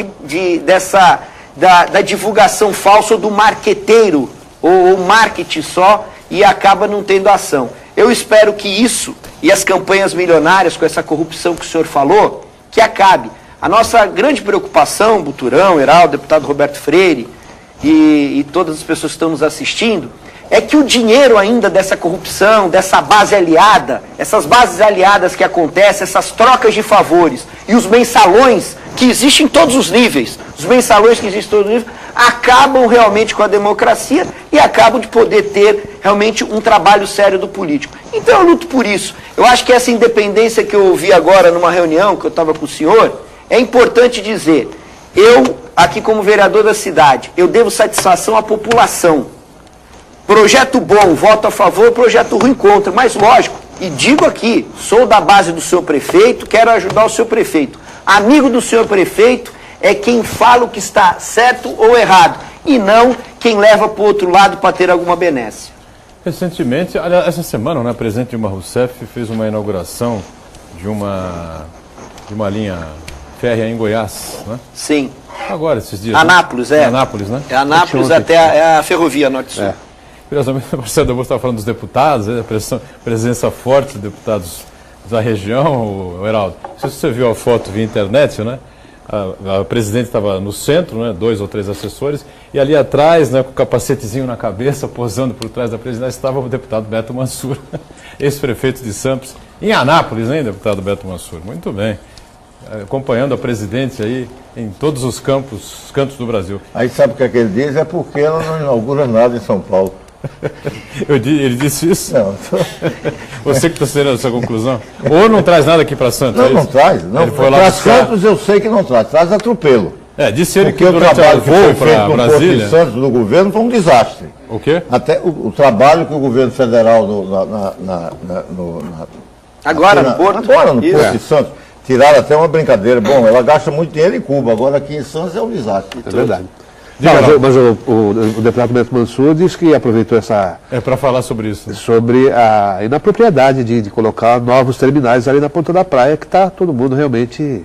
da divulgação falsa ou do marqueteiro, ou marketing só, e acaba não tendo ação. Eu espero que isso, e as campanhas milionárias com essa corrupção que o senhor falou, que acabe. A nossa grande preocupação, Buturão, Heraldo, deputado Roberto Freire e todas as pessoas que estão nos assistindo, é que o dinheiro ainda dessa corrupção, dessa base aliada, essas bases aliadas que acontecem, essas trocas de favores e os mensalões que existem em todos os níveis, os mensalões que existem em todos os níveis, acabam realmente com a democracia e acabam de poder ter realmente um trabalho sério do político. Então eu luto por isso. Eu acho que essa independência que eu ouvi agora numa reunião que eu estava com o senhor, é importante dizer, eu, aqui como vereador da cidade, eu devo satisfação à população. Projeto bom, voto a favor, projeto ruim contra, mas lógico, e digo aqui, sou da base do senhor prefeito, quero ajudar o senhor prefeito. Amigo do senhor prefeito, é quem fala o que está certo ou errado, e não quem leva para o outro lado para ter alguma benesse. Recentemente, aliás, essa semana, né, o presidente Dilma Rousseff fez uma inauguração de uma linha férrea em Goiás, né? Sim. Agora, esses dias. Anápolis, né? é. Anápolis, né? É Anápolis até a ferrovia Norte-Sul. É. Curiosamente, o Marcelo Delboso estava falando dos deputados, a presença forte de deputados da região, o Heraldo. Não sei se você viu a foto via internet, né? A presidente estava no centro, né, 2 ou 3 assessores, e ali atrás, né, com o capacetezinho na cabeça, posando por trás da presidente, estava o deputado Beto Mansur, ex-prefeito de Santos, em Anápolis, hein, deputado Beto Mansur? Muito bem. Acompanhando a presidente aí em todos os cantos do Brasil. Aí sabe o que é que ele diz? É porque ela não inaugura nada em São Paulo. Ele disse isso? Não. Você que está tirando essa conclusão? Ou não traz nada aqui para Santos? Não, não traz. Não. Para Santos eu sei que não traz. Traz atropelo. Disse ele porque que o trabalho que foi feito no Porto de Brasília... Santos do governo foi um desastre. O quê? Até o trabalho que o governo federal Agora no Porto de Santos tiraram até uma brincadeira. Bom, ela gasta muito dinheiro em Cuba, agora aqui em Santos é um desastre. É verdade. Não, mas o deputado Beto Mansur disse que aproveitou essa... É para falar sobre isso. Sobre a inapropriedade de colocar novos terminais ali na ponta da praia, que está todo mundo realmente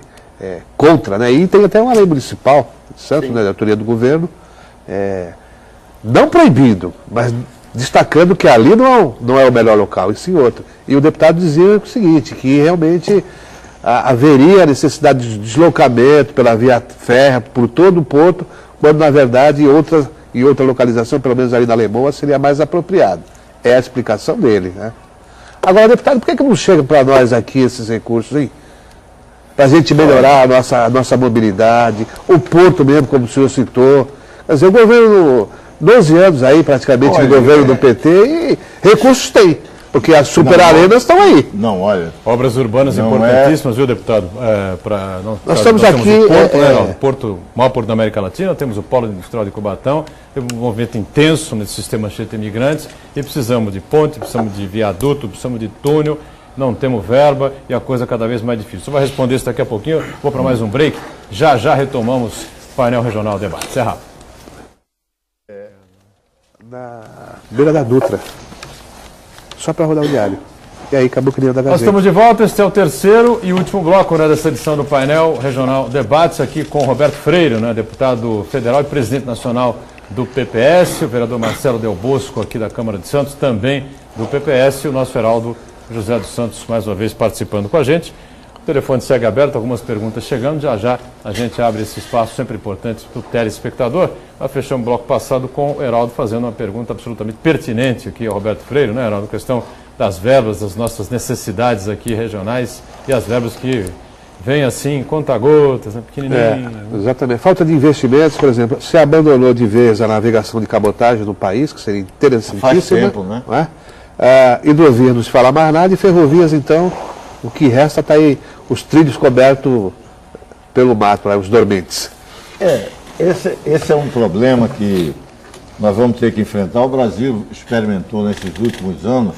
contra, né? E tem até uma lei municipal de Santos, né, de autoria do governo, não proibindo, mas destacando que ali não é o melhor local, e sim outro. E o deputado dizia o seguinte, que realmente haveria necessidade de deslocamento pela via férrea por todo o porto, quando na verdade em outra localização, pelo menos ali na Lemoa, seria mais apropriado. É a explicação dele, né? Agora, deputado, por que não chega para nós aqui esses recursos, hein? Para a gente melhorar a nossa mobilidade, o porto mesmo, como o senhor citou. Quer dizer, o governo, 12 anos aí praticamente de governo do PT, e recursos tem. Porque as superarenas estão aí. Não, olha. Obras urbanas importantíssimas, viu, deputado? Nós estamos aqui. O porto, o maior porto da América Latina, temos o Polo Industrial de Cubatão, temos um movimento intenso nesse sistema cheio de imigrantes, e precisamos de ponte, precisamos de viaduto, precisamos de túnel, não temos verba e a coisa cada vez mais difícil. Você vai responder isso daqui a pouquinho, vou para mais um break. Já retomamos o painel regional debate. Isso é rápido. Na beira da Dutra. Só para rodar o diário. E aí acabou criando a Gazeta. Nós estamos de volta, este é o terceiro e último bloco, né, dessa edição do painel regional debates, aqui com Roberto Freire, né, deputado federal e presidente nacional do PPS, o vereador Marcelo Del Bosco, aqui da Câmara de Santos, também do PPS, e o nosso Heraldo José dos Santos, mais uma vez participando com a gente. O telefone segue aberto, algumas perguntas chegando, já a gente abre esse espaço sempre importante para o telespectador. Nós fechamos o bloco passado com o Heraldo fazendo uma pergunta absolutamente pertinente aqui ao Roberto Freire, né, Heraldo? A questão das verbas, das nossas necessidades aqui regionais e as verbas que vêm assim, conta-gotas, né, pequenininho. Exatamente. Falta de investimentos, por exemplo, se abandonou de vez a navegação de cabotagem no país, que seria interessantíssima. Faz tempo, né? Não é? Hidrovias não se fala mais nada, e ferrovias, então, o que resta está aí os trilhos cobertos pelo mato, os dormentes. Esse é um problema que nós vamos ter que enfrentar. O Brasil experimentou nesses últimos anos,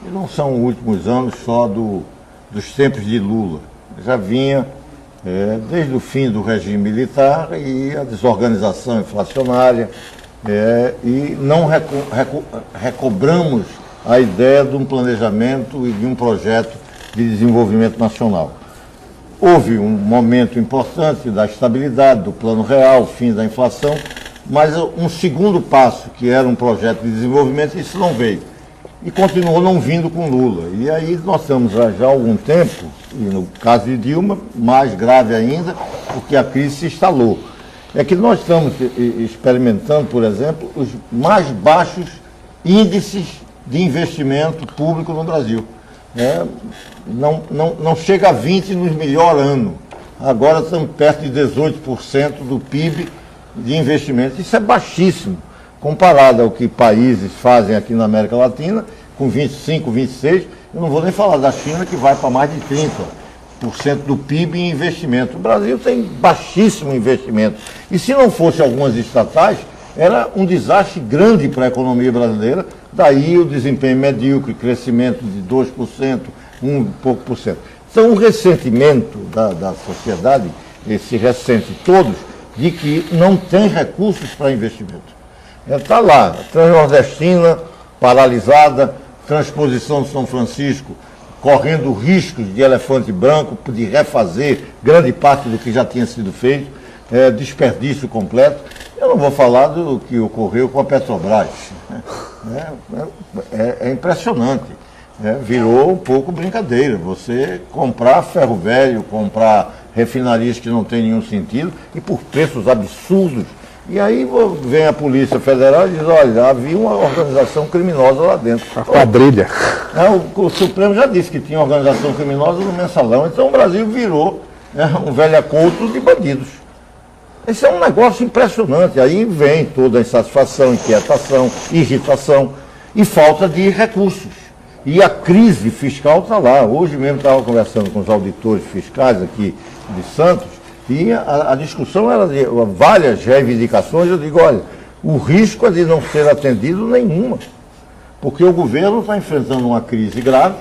e não são últimos anos só dos tempos de Lula. Já vinha desde o fim do regime militar e a desorganização inflacionária, e não recobramos a ideia de um planejamento e de um projeto de desenvolvimento nacional. Houve um momento importante da estabilidade, do plano real, fim da inflação, mas um segundo passo, que era um projeto de desenvolvimento, isso não veio. E continuou não vindo com Lula. E aí nós estamos já há algum tempo, e no caso de Dilma, mais grave ainda, porque a crise se instalou. É que nós estamos experimentando, por exemplo, os mais baixos índices de investimento público no Brasil. Não chega a 20 nos melhor ano. Agora estamos perto de 18% do PIB de investimento. Isso é baixíssimo, comparado ao que países fazem aqui na América Latina, com 25, 26. Eu não vou nem falar da China, que vai para mais de 30% do PIB em investimento. O Brasil tem baixíssimo investimento. E se não fosse algumas estatais, era um desastre grande para a economia brasileira, daí o desempenho medíocre, crescimento de 2%, pouco por cento. Então, o ressentimento da sociedade esse ressente, todos, de que não tem recursos para investimento. Está lá, Transnordestina paralisada, transposição de São Francisco, correndo riscos de elefante branco, de refazer grande parte do que já tinha sido feito, desperdício completo. Eu não vou falar do que ocorreu com a Petrobras. É impressionante. Virou um pouco brincadeira. Você comprar ferro velho, comprar refinarias que não tem nenhum sentido e por preços absurdos. E aí vem a Polícia Federal e diz, olha, havia uma organização criminosa lá dentro. A quadrilha. O Supremo já disse que tinha organização criminosa no mensalão. Então o Brasil virou um velho acordo de bandidos. Esse é um negócio impressionante. Aí vem toda a insatisfação, inquietação, irritação e falta de recursos. E a crise fiscal está lá. Hoje mesmo estava conversando com os auditores fiscais aqui de Santos e a discussão era de várias reivindicações. Eu digo, olha, o risco é de não ser atendido nenhuma, porque o governo está enfrentando uma crise grave,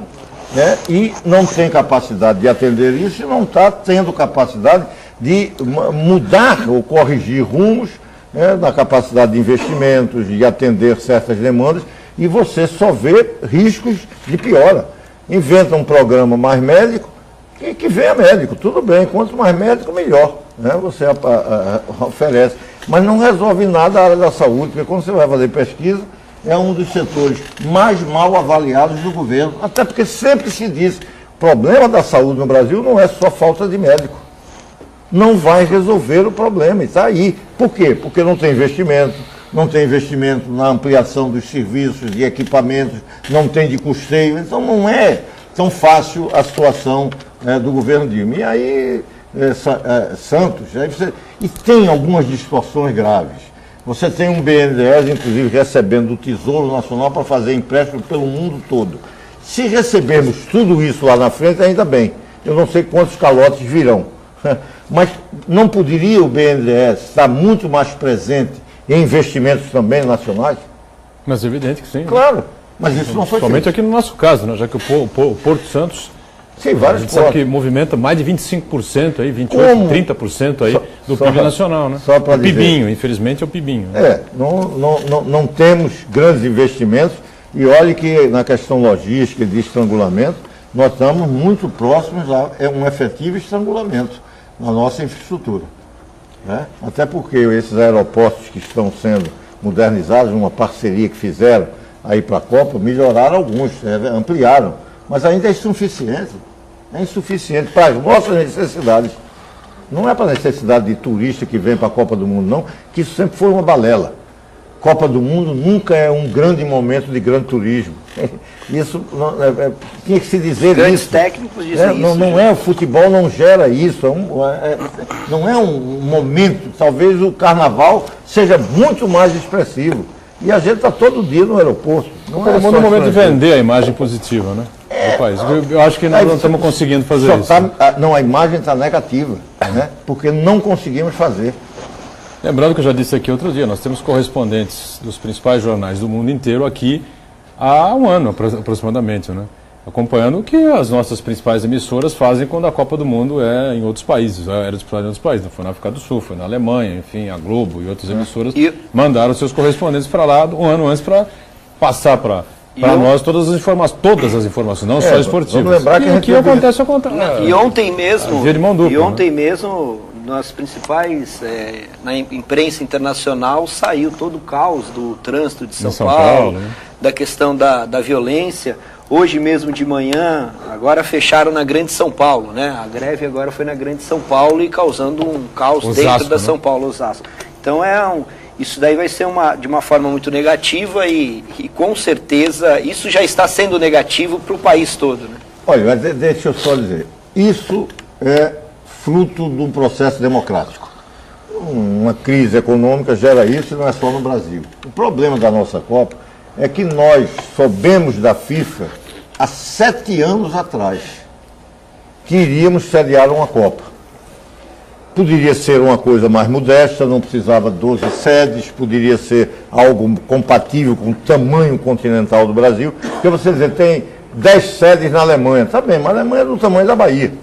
né, e não tem capacidade de atender isso e não está tendo capacidade de mudar ou corrigir rumos, né, na capacidade de investimentos, de atender certas demandas, e você só vê riscos de piora. Inventa um programa mais médico, que venha médico, tudo bem, quanto mais médico, melhor, né, você oferece. Mas não resolve nada a área da saúde, porque quando você vai fazer pesquisa, é um dos setores mais mal avaliados do governo, até porque sempre se diz, o problema da saúde no Brasil não é só falta de médico. Não vai resolver o problema, e está aí. Por quê? Porque não tem investimento, não tem investimento na ampliação dos serviços, de equipamentos, não tem de custeio, então não é tão fácil a situação do governo Dilma. E aí, Santos, e tem algumas distorções graves. Você tem um BNDES, inclusive, recebendo do Tesouro Nacional para fazer empréstimo pelo mundo todo. Se recebermos tudo isso lá na frente, ainda bem. Eu não sei quantos calotes virão. Mas não poderia o BNDES estar muito mais presente em investimentos também nacionais? Mas é evidente que sim. Claro, mas isso não foi feito. Somente aqui no nosso caso, né? Já que o Porto Santos, sim, vários a gente sabe que movimenta mais de 25%, aí, 28%, 30% aí do PIB nacional, né? Só para o PIBinho, infelizmente é o PIBinho. Né? Não temos grandes investimentos, e olhe que na questão logística e de estrangulamento, nós estamos muito próximos a um efetivo estrangulamento na nossa infraestrutura. Né? Até porque esses aeroportos que estão sendo modernizados, uma parceria que fizeram aí para a Copa, melhoraram alguns, ampliaram, mas ainda é insuficiente. É insuficiente para as nossas necessidades. Não é para a necessidade de turista que vem para a Copa do Mundo, não, que isso sempre foi uma balela. Copa do Mundo nunca é um grande momento de grande turismo. Isso tinha que se dizer grandes isso. Técnicos dizem isso. Não é, o futebol não gera isso. Não é um momento. Talvez o carnaval seja muito mais expressivo. E a gente está todo dia no aeroporto. Não é só no momento de vender a imagem positiva, né? Do país. Eu acho que nós não estamos conseguindo fazer isso. A imagem está negativa, né? Porque não conseguimos fazer. Lembrando que eu já disse aqui outro dia, nós temos correspondentes dos principais jornais do mundo inteiro aqui há um ano aproximadamente, né? Acompanhando o que as nossas principais emissoras fazem quando a Copa do Mundo é em outros países, era disputada em outros países, não foi na África do Sul, foi na Alemanha, enfim, a Globo e outras emissoras mandaram seus correspondentes para lá um ano antes para passar para nós todas as informações, não só esportivas. Vamos lembrar que aqui acontece ao contrário. E ontem mesmo, via de mão dupla, mesmo, nas principais, na imprensa internacional, saiu todo o caos do trânsito de São Paulo, né? Da questão da violência. Hoje mesmo de manhã, agora fecharam na Grande São Paulo, né? A greve agora foi na Grande São Paulo e causando um caos dentro da São Paulo, Osasco. Então isso daí vai ser de uma forma muito negativa e com certeza isso já está sendo negativo para o país todo, né? Olha, mas deixa eu só dizer, isso é fruto de um processo democrático. Uma crise econômica gera isso e não é só no Brasil. O problema da nossa Copa é que nós soubemos da FIFA há 7 anos atrás que iríamos sediar uma Copa. Poderia ser uma coisa mais modesta, não precisava 12 sedes, poderia ser algo compatível com o tamanho continental do Brasil, porque você dizer, tem 10 sedes na Alemanha, tá bem, mas a Alemanha é do tamanho da Bahia.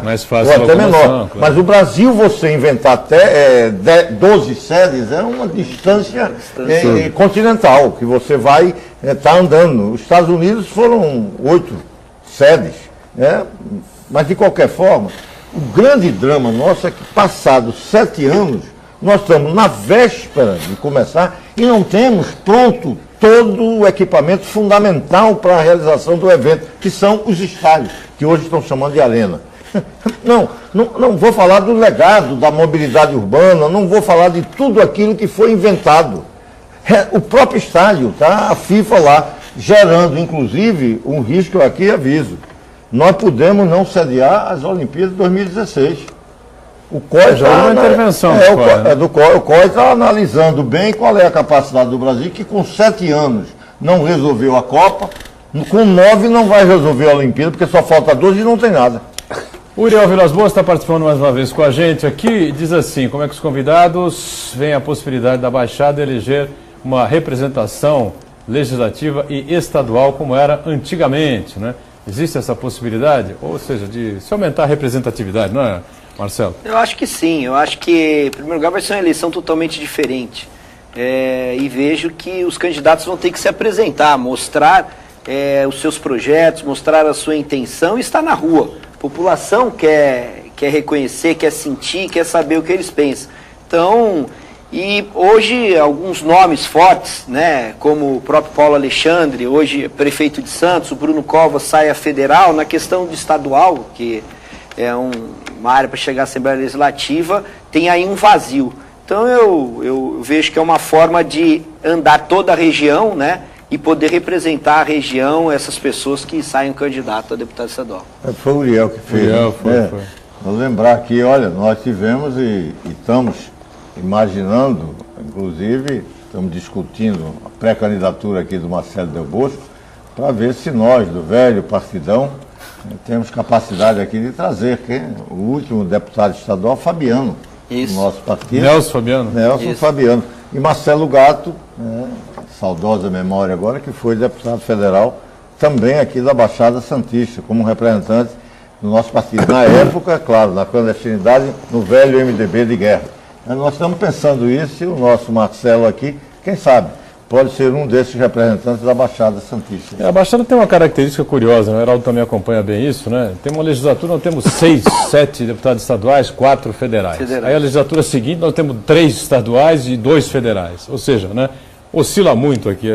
Mais fácil. Ou até menor. Claro. Mas o Brasil, você inventar até 12 sedes, é uma distância continental, que você vai estar andando. Os Estados Unidos foram 8 sedes. Mas, de qualquer forma, o grande drama nosso é que, passados 7 anos, nós estamos na véspera de começar e não temos pronto todo o equipamento fundamental para a realização do evento, que são os estádios, que hoje estão chamando de arena. Não vou falar do legado da mobilidade urbana, não vou falar de tudo aquilo que foi inventado. O próprio estádio, tá? A FIFA lá, gerando, inclusive, um risco, eu aqui aviso. Nós podemos não sediar as Olimpíadas de 2016. O COI está analisando bem qual é a capacidade do Brasil, que com 7 anos não resolveu a Copa, com 9 não vai resolver a Olimpíada, porque só falta 12 e não tem nada. O Uriel Vilas Boas está participando mais uma vez com a gente aqui e diz assim, como é que os convidados veem a possibilidade da Baixada eleger uma representação legislativa e estadual como era antigamente, né? Existe essa possibilidade? Ou seja, de se aumentar a representatividade, não é, Marcelo? Eu acho que sim. Eu acho que, em primeiro lugar, vai ser uma eleição totalmente diferente. E vejo que os candidatos vão ter que se apresentar, mostrar os seus projetos, mostrar a sua intenção e estar na rua. A população quer reconhecer, quer sentir, quer saber o que eles pensam. Então, e hoje alguns nomes fortes, né, como o próprio Paulo Alexandre, hoje prefeito de Santos, o Bruno Covas sai a federal, na questão de estadual, que é uma área para chegar à Assembleia Legislativa, tem aí um vazio. Então eu vejo que é uma forma de andar toda a região, né, e poder representar a região, essas pessoas que saem candidato a deputado estadual. Foi o Uriel que fez. Foi. Vou lembrar que, olha, nós tivemos e estamos imaginando, inclusive, estamos discutindo a pré-candidatura aqui do Marcelo Del Bosco, para ver se nós, do velho partidão, temos capacidade aqui de trazer o último deputado estadual, Fabiano, do nosso partido. Nelson Fabiano. Nelson Fabiano. E Marcelo Gato, saudosa memória agora, que foi deputado federal, também aqui da Baixada Santista, como representante do nosso partido. Na época, claro, na clandestinidade, no velho MDB de guerra. Nós estamos pensando isso e o nosso Marcelo aqui, quem sabe, pode ser um desses representantes da Baixada Santista. A Baixada tem uma característica curiosa, né? O Heraldo também acompanha bem isso, né? Tem uma legislatura, nós temos 6, 7 deputados estaduais, 4 federais. Aí a legislatura seguinte, nós temos 3 estaduais e 2 federais. Ou seja, né? Oscila muito aqui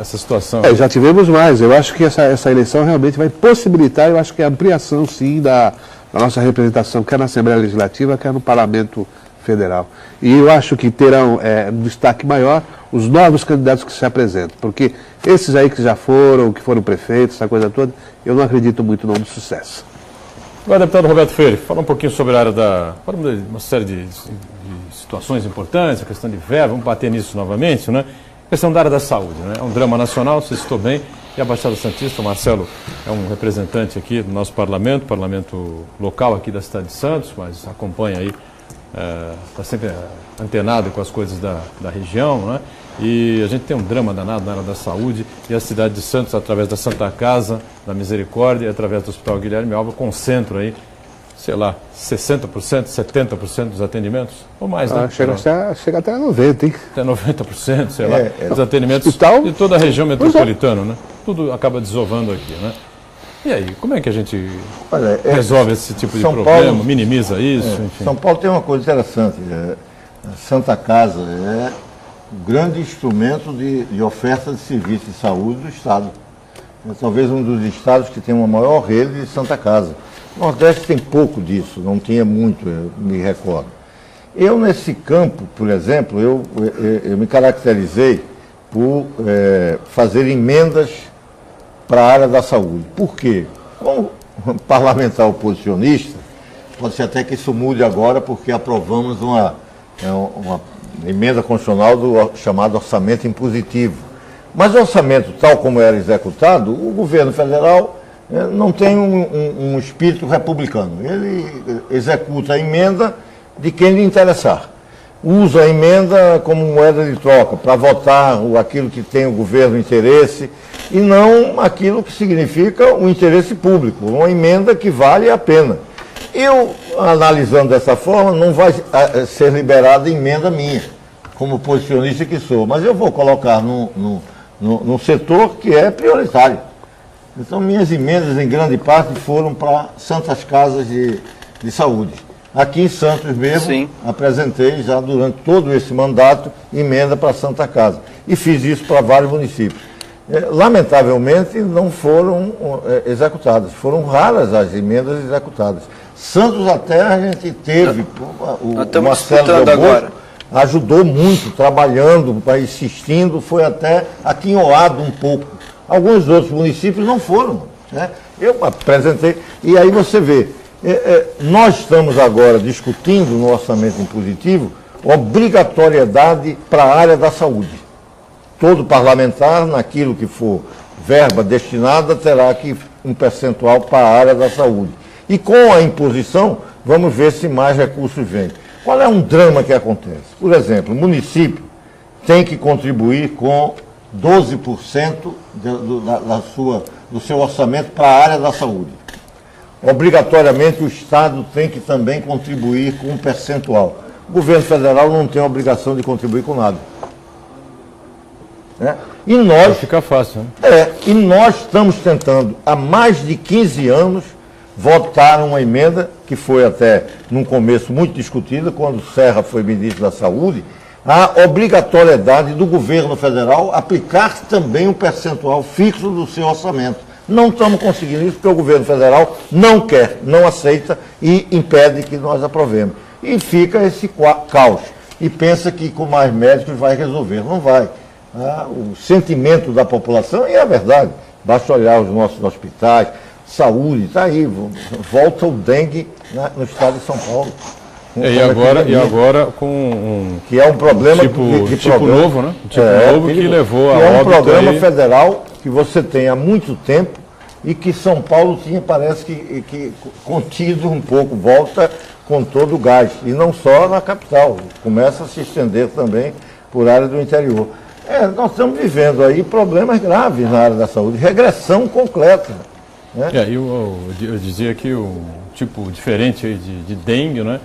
essa situação. Já tivemos mais. Eu acho que essa eleição realmente vai possibilitar, eu acho que a ampliação, sim, da nossa representação, quer na Assembleia Legislativa, quer no Parlamento Federal. E eu acho que terão um destaque maior os novos candidatos que se apresentam, porque esses aí que já foram, que foram prefeitos, essa coisa toda, eu não acredito muito no sucesso. Agora, deputado Roberto Freire, fala um pouquinho sobre a área da... Falamos de uma série de situações importantes, a questão de verba, vamos bater nisso novamente, né? A questão da área da saúde, né? É um drama nacional, você citou bem, e a Baixada Santista, o Marcelo é um representante aqui do nosso parlamento local aqui da cidade de Santos, mas acompanha aí, está sempre antenado com as coisas da região, né? E a gente tem um drama danado na área da saúde e a cidade de Santos, através da Santa Casa, da Misericórdia e através do Hospital Guilherme Alva, concentra aí, sei lá, 60%, 70% dos atendimentos, ou mais, né? Chega até 90%, hein? Até 90%, sei lá, dos atendimentos hospital, de toda a região metropolitana, né? Tudo acaba desovando aqui, né? E aí, como é que a gente resolve esse tipo de problema, minimiza isso? Enfim. São Paulo tem uma coisa interessante, a Santa Casa é um grande instrumento de oferta de serviços de saúde do Estado. É talvez um dos estados que tem uma maior rede de Santa Casa. O Nordeste tem pouco disso, não tinha muito, eu me recordo. Eu, nesse campo, por exemplo, eu me caracterizei por fazer emendas para a área da saúde. Por quê? Como parlamentar oposicionista, pode ser até que isso mude agora, porque aprovamos uma emenda constitucional do chamado orçamento impositivo. Mas o orçamento, tal como era executado, o governo federal não tem um espírito republicano. Ele executa a emenda de quem lhe interessar. usa a emenda como moeda de troca, para votar aquilo que tem o governo interesse, e não aquilo que significa o interesse público, uma emenda que vale a pena. Eu, analisando dessa forma, não vai ser liberada emenda minha, como posicionista que sou, mas eu vou colocar num setor que é prioritário. Então, minhas emendas, em grande parte, foram para santas casas de saúde. Aqui em Santos mesmo, sim, apresentei já durante todo esse mandato emenda para a Santa Casa. E fiz isso para vários municípios. Lamentavelmente, não foram executadas. Foram raras as emendas executadas. Santos até a gente teve, o Marcelo Del Bosco ajudou muito, trabalhando, insistindo, foi até aquinhoado um pouco. Alguns outros municípios não foram, né? Eu apresentei, e aí você vê, nós estamos agora discutindo no orçamento impositivo obrigatoriedade para a área da saúde. Todo parlamentar, naquilo que for verba destinada, terá que um percentual para a área da saúde. E com a imposição, vamos ver se mais recursos vêm. Qual é um drama que acontece? Por exemplo, o município tem que contribuir com 12% do seu orçamento para a área da saúde. Obrigatoriamente, o Estado tem que também contribuir com um percentual. O governo federal não tem a obrigação de contribuir com nada. E nós, vai ficar fácil, né? E nós estamos tentando, há mais de 15 anos, votar uma emenda, que foi até, num começo, muito discutida, quando Serra foi ministro da Saúde, a obrigatoriedade do governo federal aplicar também um percentual fixo do seu orçamento. Não estamos conseguindo isso porque o governo federal não quer, não aceita e impede que nós aprovemos. E fica esse caos. E pensa que com mais médicos vai resolver. Não vai. O sentimento da população, e é a verdade, basta olhar os nossos hospitais, saúde, está aí, volta o dengue no estado de São Paulo. E agora com que é um problema tipo novo, né? Um tipo novo que levou a óbito. É um programa federal que você tem há muito tempo e que São Paulo tinha, parece que contido um pouco, volta com todo o gás. E não só na capital, começa a se estender também por área do interior. Nós estamos vivendo aí problemas graves na área da saúde, regressão completa. Né? Eu dizia que um tipo diferente aí de dengue, né?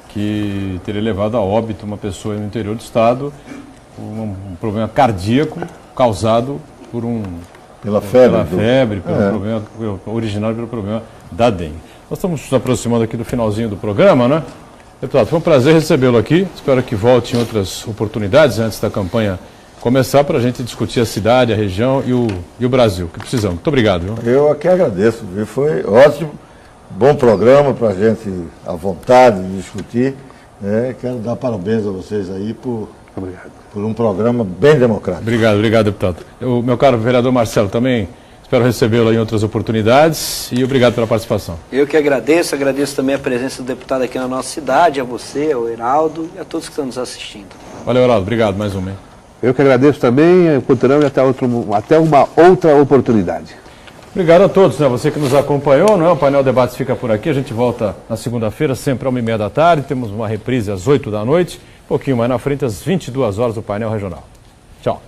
Que teria levado a óbito uma pessoa no interior do estado, um problema cardíaco causado por pela febre, problema originado pelo problema da dengue. Nós estamos nos aproximando aqui do finalzinho do programa, né? Deputado, foi um prazer recebê-lo aqui. Espero que volte em outras oportunidades antes da campanha começar, para a gente discutir a cidade, a região e o Brasil, que precisamos. Muito obrigado. Viu? Eu aqui agradeço, viu? Foi ótimo. Bom programa para a gente, à vontade, de discutir. Quero dar parabéns a vocês aí por um programa bem democrático. Obrigado, deputado. Meu caro vereador Marcelo, também espero recebê-lo em outras oportunidades e obrigado pela participação. Eu que agradeço também a presença do deputado aqui na nossa cidade, a você, ao Heraldo e a todos que estão nos assistindo. Valeu, Heraldo. Obrigado mais uma. Eu que agradeço também, continuamos até uma outra oportunidade. Obrigado a todos, né? Você que nos acompanhou, não é? O Painel Debates fica por aqui. A gente volta na segunda-feira, sempre às 1h30 da tarde. Temos uma reprise às 8 da noite. Um pouquinho mais na frente, às 22 horas, do Painel Regional. Tchau.